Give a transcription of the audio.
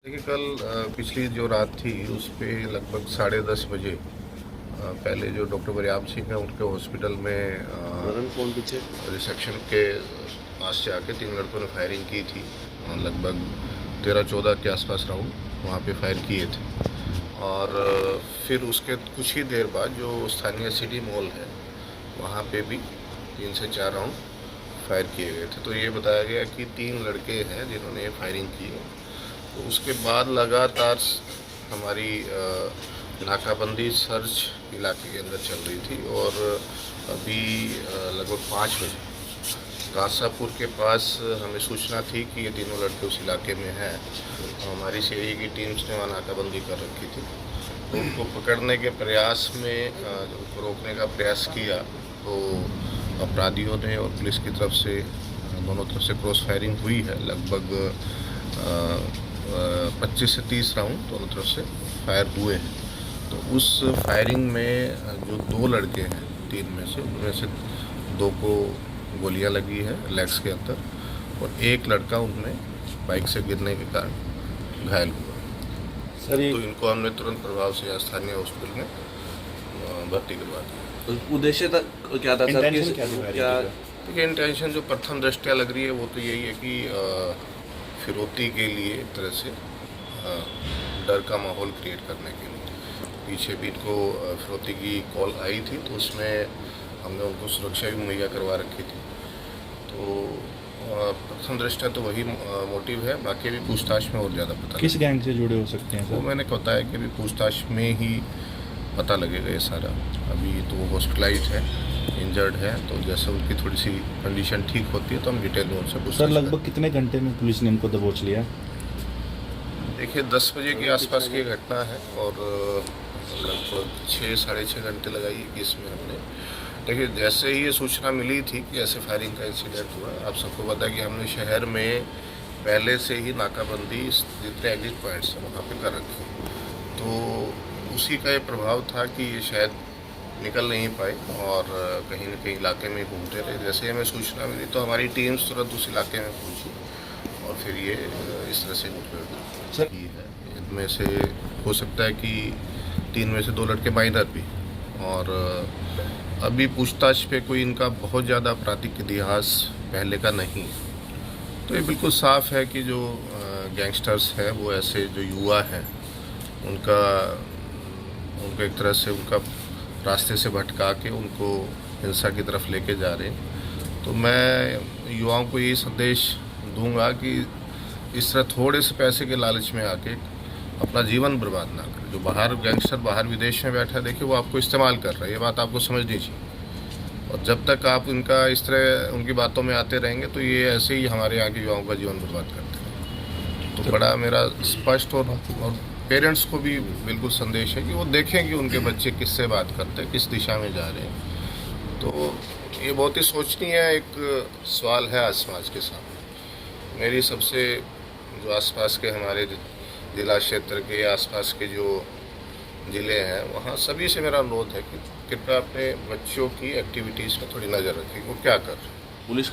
देखिए कल पिछली जो रात थी उस पे लगभग 10:30 बजे पहले जो डॉक्टर बरियाम सिंह हैं उनके हॉस्पिटल में रिसेप्शन के पास से आके 3 लड़कों ने फायरिंग की थी। लगभग 13-14 के आसपास राउंड वहाँ पे फायर किए थे और फिर उसके कुछ ही देर बाद जो स्थानीय सिटी मॉल है वहाँ पे भी 3 से 4 राउंड फायर किए गए थे। तो ये बताया गया कि 3 लड़के हैं जिन्होंने फायरिंग की। तो उसके बाद लगातार हमारी नाकाबंदी सर्च इलाके के अंदर चल रही थी और अभी लगभग 5 बजे कासापुर के पास हमें सूचना थी कि ये तीनों लड़के उस इलाके में हैं। तो हमारी सीआईए की टीम्स ने वहाँ नाकाबंदी कर रखी थी। तो उनको पकड़ने के प्रयास में उनको रोकने का प्रयास किया तो अपराधियों ने और पुलिस की तरफ से दोनों तरफ से क्रॉस फायरिंग हुई है। लगभग 25 से 30 राउंड दोनों तरफ से फायर हुए हैं। तो उस फायरिंग में जो 2 लड़के हैं 3 में से उनमें से 2 को गोलियां लगी है लेग्स के अंदर और 1 लड़का उनमें बाइक से गिरने के कारण घायल हुआ। सर तो इनको हमने तुरंत प्रभाव से स्थानीय हॉस्पिटल में भर्ती करवा दिया। उद्देश्य क्या था सर? देखिए इंटेंशन जो प्रथम दृष्टया लग रही है वो तो यही है कि फिरौती के लिए एक तरह से डर का माहौल क्रिएट करने के लिए। पीछे भी इनको फिरौती की कॉल आई थी तो उसमें हमने उनको सुरक्षा भी मुहैया करवा रखी थी। तो प्रथम दृष्टया तो वही मोटिव है। बाकी भी पूछताछ में और ज़्यादा पता किस गैंग से जुड़े हो सकते हैं सर? वो मैंने बताया कि अभी पूछताछ में ही पता लगेगा ये सारा। अभी तो वो हॉस्पिटलाइज है, इंजर्ड है, तो जैसे उनकी थोड़ी सी कंडीशन ठीक होती है तो हम डिटेल में उनसे पूछते हैं। सर लगभग कितने घंटे में पुलिस ने इनको दबोच लिया? देखिए 10 बजे के आसपास की घटना है और लगभग 6-6.5 घंटे लगाइए कि इसमें हमने। देखिए जैसे ही ये सूचना मिली थी कि ऐसे फायरिंग का इंसिडेंट हुआ, आप सबको पता है कि हमने शहर में पहले से ही नाकाबंदी जितने एग्जिट पॉइंट्स हैं वहाँ पे कर रखी। तो उसी का ये प्रभाव था कि ये शायद निकल नहीं पाए और कहीं न कहीं इलाके में घूमते रहे। जैसे ही हमें सूचना मिली तो हमारी टीम्स तुरंत उस इलाके में पहुंची और फिर ये इस तरह से मुठभेड़ की है। इनमें से हो सकता है कि 3 में से 2 लड़के माइनर भी और अभी पूछताछ पे कोई इनका बहुत ज़्यादा आपराधिक इतिहास पहले का नहीं। तो ये बिल्कुल साफ है कि जो गैंगस्टर्स हैं वो ऐसे जो युवा हैं उनको एक तरह से उनका रास्ते से भटका के उनको हिंसा की तरफ लेके जा रहे हैं। तो मैं युवाओं को ये संदेश दूंगा कि इस तरह थोड़े से पैसे के लालच में आके अपना जीवन बर्बाद ना करें। जो बाहर गैंगस्टर बाहर विदेश में बैठा देखिए वो आपको इस्तेमाल कर रहा है, ये बात आपको समझनी चाहिए। और जब तक आप इनका इस तरह उनकी बातों में आते रहेंगे तो ये ऐसे ही हमारे यहाँ के युवाओं का जीवन बर्बाद करते हैं। तो बड़ा मेरा स्पष्ट और पेरेंट्स को भी बिल्कुल संदेश है कि वो देखें कि उनके बच्चे किससे बात करते हैं, किस दिशा में जा रहे हैं। तो ये बहुत ही सोचनीय एक सवाल है आज समाज के सामने। मेरी सबसे जो आसपास के हमारे जिला क्षेत्र के आसपास के जो ज़िले हैं वहाँ सभी से मेरा अनुरोध है कि कृपया अपने बच्चों की एक्टिविटीज़ पर थोड़ी नज़र रखें, वो क्या कर रहे हैं। पुलिस